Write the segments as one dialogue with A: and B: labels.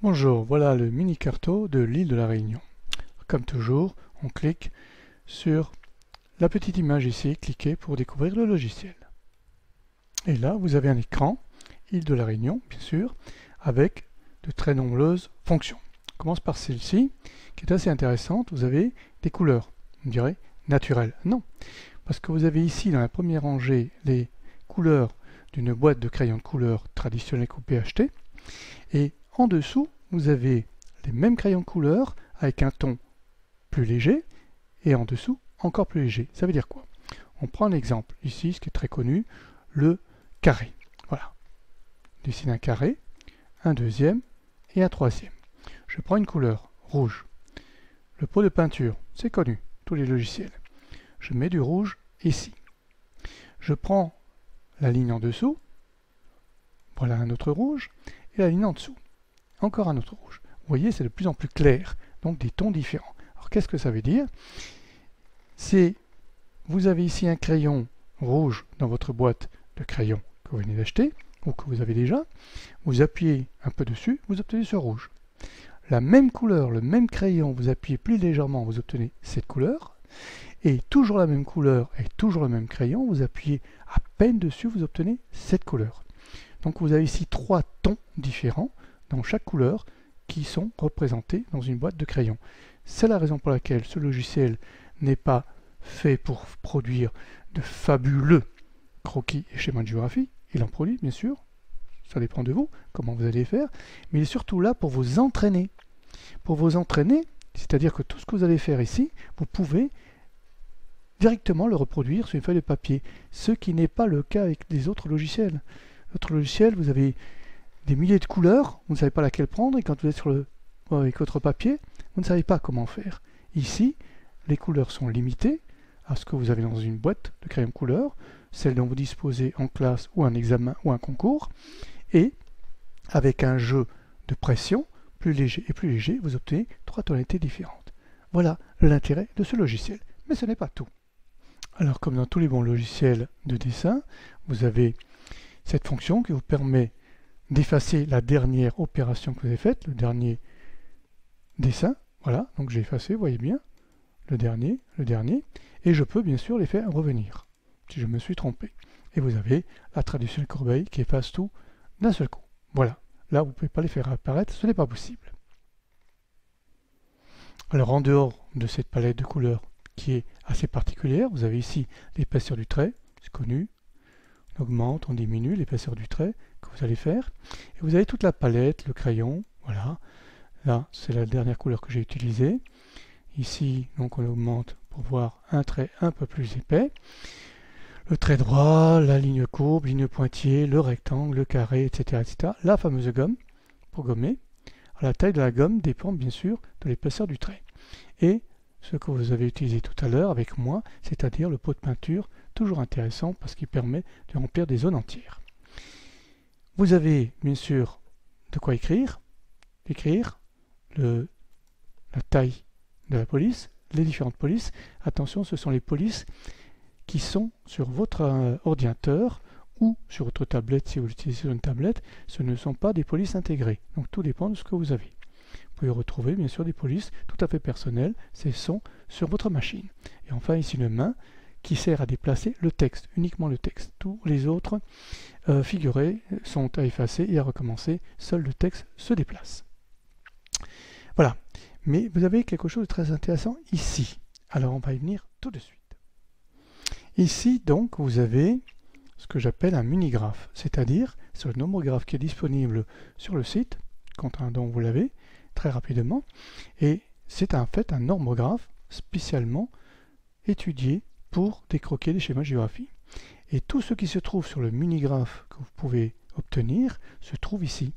A: Bonjour, voilà le mini-carto de l'île de la Réunion. Comme toujours, on clique sur la petite image ici, cliquez pour découvrir le logiciel. Et là, vous avez un écran, île de la Réunion, bien sûr, avec de très nombreuses fonctions. On commence par celle-ci, qui est assez intéressante. Vous avez des couleurs, on dirait naturelles. Non, parce que vous avez ici, dans la première rangée, les couleurs d'une boîte de crayons de couleur traditionnelle coupée achetée. Et en dessous, vous avez les mêmes crayons de couleur avec un ton plus léger et en dessous encore plus léger. Ça veut dire quoi? On prend un exemple ici, ce qui est très connu, le carré. Voilà. Je dessine un carré, un deuxième et un troisième. Je prends une couleur rouge. Le pot de peinture, c'est connu, tous les logiciels. Je mets du rouge ici. Je prends la ligne en dessous, voilà un autre rouge, et la ligne en dessous. Encore un autre rouge. Vous voyez, c'est de plus en plus clair, donc des tons différents. Alors qu'est-ce que ça veut dire? C'est, vous avez ici un crayon rouge dans votre boîte de crayons que vous venez d'acheter, ou que vous avez déjà, vous appuyez un peu dessus, vous obtenez ce rouge. La même couleur, le même crayon, vous appuyez plus légèrement, vous obtenez cette couleur, et toujours la même couleur et toujours le même crayon, vous appuyez à peine dessus, vous obtenez cette couleur. Donc vous avez ici trois tons différents dans chaque couleur qui sont représentés dans une boîte de crayons. C'est la raison pour laquelle ce logiciel n'est pas fait pour produire de fabuleux croquis et schémas de géographie. Il en produit, bien sûr, ça dépend de vous, comment vous allez faire, mais il est surtout là pour vous entraîner. Pour vous entraîner, c'est-à-dire que tout ce que vous allez faire ici, vous pouvez directement le reproduire sur une feuille de papier, ce qui n'est pas le cas avec les autres logiciels. D'autres logiciels, vous avez des milliers de couleurs, vous ne savez pas laquelle prendre, et quand vous êtes avec votre papier, vous ne savez pas comment faire. Ici, les couleurs sont limitées à ce que vous avez dans une boîte de crayons couleur, celle dont vous disposez en classe ou un examen ou un concours, et avec un jeu de pression, plus léger, vous obtenez trois tonalités différentes. Voilà l'intérêt de ce logiciel. Mais ce n'est pas tout. Alors, comme dans tous les bons logiciels de dessin, vous avez cette fonction qui vous permet d'effacer la dernière opération que vous avez faite, le dernier dessin. Voilà, donc j'ai effacé, vous voyez bien, le dernier, et je peux bien sûr les faire revenir, si je me suis trompé. Et vous avez la traditionnelle corbeille qui efface tout d'un seul coup. Voilà, là vous ne pouvez pas les faire apparaître, ce n'est pas possible. Alors en dehors de cette palette de couleurs qui est assez particulière, vous avez ici l'épaisseur du trait, c'est connu, on augmente, on diminue l'épaisseur du trait que vous allez faire. Et vous avez toute la palette, le crayon, voilà. Là, c'est la dernière couleur que j'ai utilisée. Ici, donc on augmente pour voir un trait un peu plus épais. Le trait droit, la ligne courbe, ligne pointillée, le rectangle, le carré, etc., etc. La fameuse gomme pour gommer. Alors, la taille de la gomme dépend bien sûr de l'épaisseur du trait. Et ce que vous avez utilisé tout à l'heure avec moi, c'est-à-dire le pot de peinture, toujours intéressant parce qu'il permet de remplir des zones entières. Vous avez bien sûr de quoi écrire la taille de la police, les différentes polices. Attention, ce sont les polices qui sont sur votre ordinateur ou sur votre tablette si vous l'utilisez sur une tablette. Ce ne sont pas des polices intégrées, donc tout dépend de ce que vous avez. Vous pouvez retrouver bien sûr des polices tout à fait personnelles, ces sont sur votre machine. Et enfin ici une main qui sert à déplacer le texte, uniquement le texte. Tous les autres figurés sont à effacer et à recommencer, seul le texte se déplace. Voilà, mais vous avez quelque chose de très intéressant ici. Alors on va y venir tout de suite. Ici donc vous avez ce que j'appelle un mini-graphe, c'est-à-dire c'est le nomographe qui est disponible sur le site, quand dont vous l'avez, très rapidement, et c'est en fait un normographe spécialement étudié pour décroquer des schémas de géographie. Et tout ce qui se trouve sur le mini-graphe que vous pouvez obtenir se trouve ici,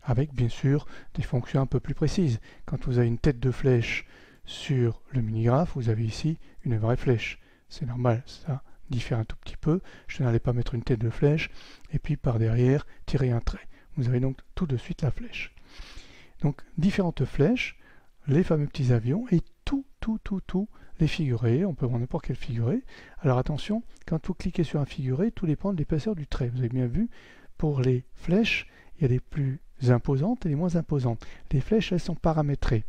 A: avec bien sûr des fonctions un peu plus précises. Quand vous avez une tête de flèche sur le mini-graphe, vous avez ici une vraie flèche. C'est normal, ça diffère un tout petit peu. Je n'allais pas mettre une tête de flèche et puis par derrière tirer un trait. Vous avez donc tout de suite la flèche. Donc différentes flèches, les fameux petits avions et tout les figurés, on peut prendre n'importe quel figuré. Alors attention, quand vous cliquez sur un figuré, tout dépend de l'épaisseur du trait. Vous avez bien vu, pour les flèches, il y a des plus imposantes et les moins imposantes. Les flèches, elles sont paramétrées.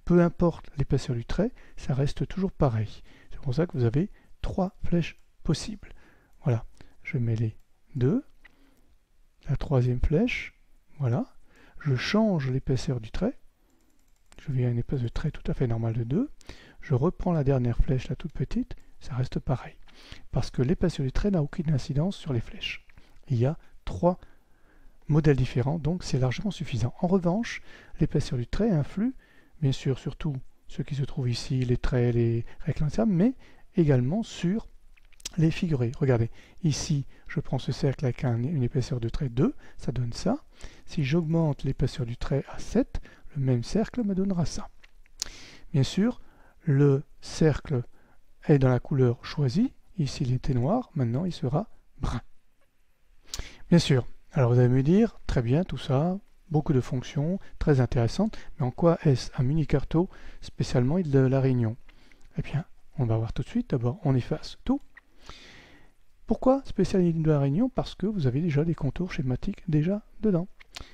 A: Peu importe l'épaisseur du trait, ça reste toujours pareil. C'est pour ça que vous avez 3 flèches possibles. Voilà, je mets les 2, la 3e flèche, voilà. Je change l'épaisseur du trait. Je viens à une épaisseur de trait tout à fait normale de 2. Je reprends la dernière flèche, la toute petite, ça reste pareil. Parce que l'épaisseur du trait n'a aucune incidence sur les flèches. Il y a 3 modèles différents, donc c'est largement suffisant. En revanche, l'épaisseur du trait influe, bien sûr, surtout ce qui se trouve ici, les traits, les rectangles, mais également sur les figurés. Regardez, ici, je prends ce cercle avec une épaisseur de trait 2, ça donne ça. Si j'augmente l'épaisseur du trait à 7, le même cercle me donnera ça. Bien sûr, le cercle est dans la couleur choisie. Ici, il était noir, maintenant, il sera brun. Bien sûr, alors vous allez me dire, très bien, tout ça, beaucoup de fonctions, très intéressantes, mais en quoi est-ce un mini-carto spécialement de la Réunion? Eh bien, on va voir tout de suite. D'abord, on efface tout. Pourquoi spécial île de la Réunion? Parce que vous avez déjà des contours schématiques déjà dedans.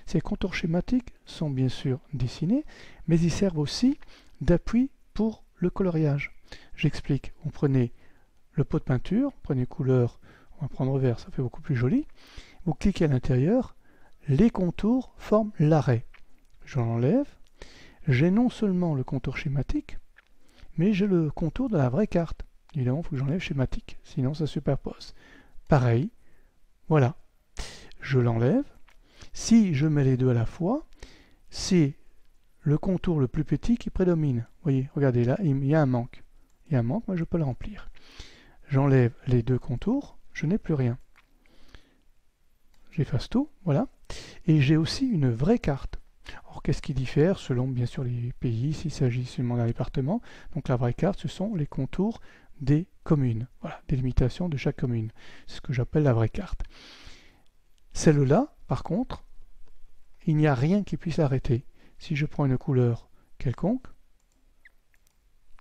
A: Ces contours schématiques sont bien sûr dessinés, mais ils servent aussi d'appui pour le coloriage. J'explique. Vous prenez le pot de peinture, prenez couleur, on va prendre vert, ça fait beaucoup plus joli. Vous cliquez à l'intérieur, les contours forment l'arrêt. Je l'enlève. J'ai non seulement le contour schématique, mais j'ai le contour de la vraie carte. Évidemment, il faut que j'enlève schématique, sinon ça superpose. Pareil, voilà. Je l'enlève. Si je mets les deux à la fois, c'est le contour le plus petit qui prédomine. Vous voyez, regardez là, il y a un manque. Il y a un manque, moi je peux le remplir. J'enlève les deux contours, je n'ai plus rien. J'efface tout, voilà. Et j'ai aussi une vraie carte. Alors qu'est-ce qui diffère selon bien sûr les pays, s'il s'agit seulement d'un département? Donc la vraie carte, ce sont les contours des communes. Voilà, des limitations de chaque commune. C'est ce que j'appelle la vraie carte. Celle-là, par contre, il n'y a rien qui puisse l'arrêter. Si je prends une couleur quelconque,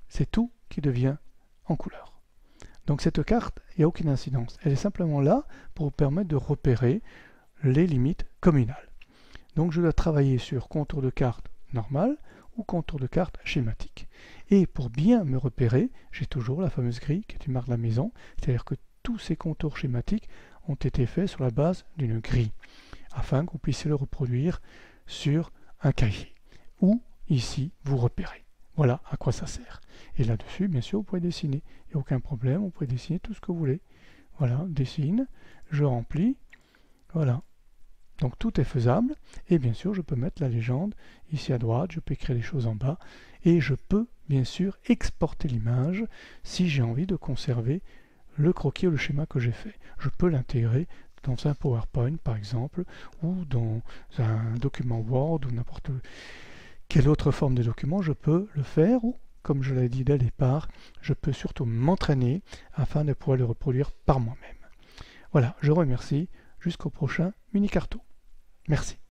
A: c'est tout qui devient en couleur. Donc cette carte, il n'y a aucune incidence. Elle est simplement là pour vous permettre de repérer les limites communales. Donc je dois travailler sur contour de carte normal ou contour de carte schématique. Et pour bien me repérer, j'ai toujours la fameuse grille qui est une marque de la maison, c'est-à-dire que tous ces contours schématiques ont été faits sur la base d'une grille, afin que vous puissiez le reproduire sur un cahier, ou ici vous repérez. Voilà à quoi ça sert. Et là-dessus, bien sûr, vous pouvez dessiner. Il n'y a aucun problème, vous pouvez dessiner tout ce que vous voulez. Voilà, dessine, je remplis, voilà. Donc tout est faisable, et bien sûr, je peux mettre la légende ici à droite, je peux écrire les choses en bas, et je peux, bien sûr, exporter l'image si j'ai envie de conserver le croquis ou le schéma que j'ai fait. Je peux l'intégrer dans un PowerPoint, par exemple, ou dans un document Word, ou n'importe quelle autre forme de document, je peux le faire, ou, comme je l'ai dit dès le départ, je peux surtout m'entraîner afin de pouvoir le reproduire par moi-même. Voilà, je vous remercie. Jusqu'au prochain mini-carto. Merci.